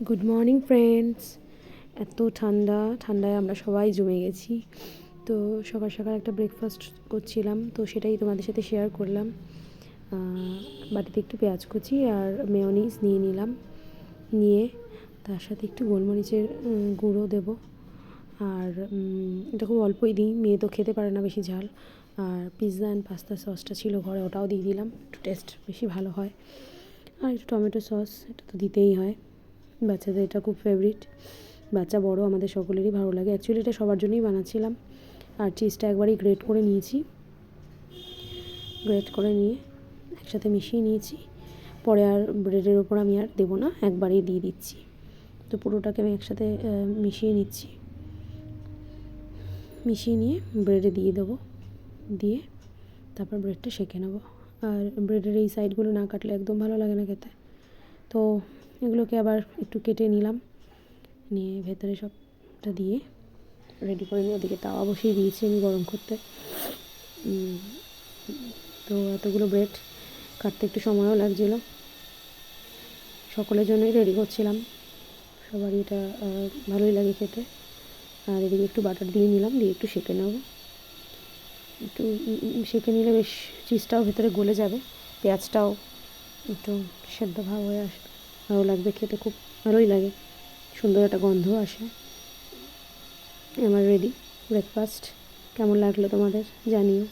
Good morning friends. এত ঠান্ডায় আমরা সবাই জমে গেছি। তো সকাল সকাল একটা ব্রেকফাস্ট করছিলাম, তো সেটাই তোমাদের সাথে শেয়ার করলাম। বাটিতে একটু পেঁয়াজ কুচি আর মেয়োনিজ নিয়ে নিলাম, নিয়ে তার সাথে একটু গোলমরিচের গুঁড়ো দেবো। আর এটা খুব অল্পই দিই, মেয়ে তো খেতে পারে না বেশি ঝাল। আর পিৎজা অ্যান্ড পাস্তা সসটা ছিল ঘরে, ওটাও দিয়ে দিলাম, একটু টেস্ট বেশি ভালো হয়। আর একটু টমেটো সস, এটা তো দিতেই হয়, বাচ্চাদের এটা খুব ফেভারিট। বাচ্চা বড় আমাদের সকলেরই ভালো লাগে। অ্যাকচুয়ালি এটা সবার জন্যই বানাচ্ছিলাম। আর চিজটা একবারই গ্রেট করে নিয়েছি, গ্রেট করে নিয়ে একসাথে মিশিয়ে নিয়েছি। পরে আর ব্রেডের ওপর আমি আর দেবো না, একবারেই দিয়ে দিচ্ছি। তো পুরোটাকে আমি একসাথে মিশিয়ে নিচ্ছি, মিশিয়ে নিয়ে ব্রেডে দিয়ে দেবো, দিয়ে তারপর ব্রেডটা সেঁকে নেবো। আর ব্রেডের এই সাইডগুলো না কাটলে একদম ভালো লাগে না খেতে। তো এগুলোকে আবার একটু কেটে নিলাম, নিয়ে ভেতরে সবটা দিয়ে রেডি করে নিয়ে ওদিকে তাওয়া বসিয়ে দিয়েছি আমি গরম করতে। তো এতগুলো ব্রেড কাটতে একটু সময়ও লাগছিলো, সকলের জন্যই রেডি করছিলাম, সবারই এটা ভালোই লাগে খেতে। আর এদিকে একটু বাটার দিয়ে নিলাম, দিয়ে একটু সেঁকে নেব। একটু সেঁকে নিলে বেশ চিজটাও ভেতরে গলে যাবে, পেঁয়াজটাও একটু সেদ্ধ ভাব হয়ে আসবে, ভালো লাগবে খেতে, খুব ভালোই লাগে, সুন্দর একটা গন্ধ আসে। আমার রেডি ব্রেকফাস্ট। কেমন লাগলো তোমাদের জানিও।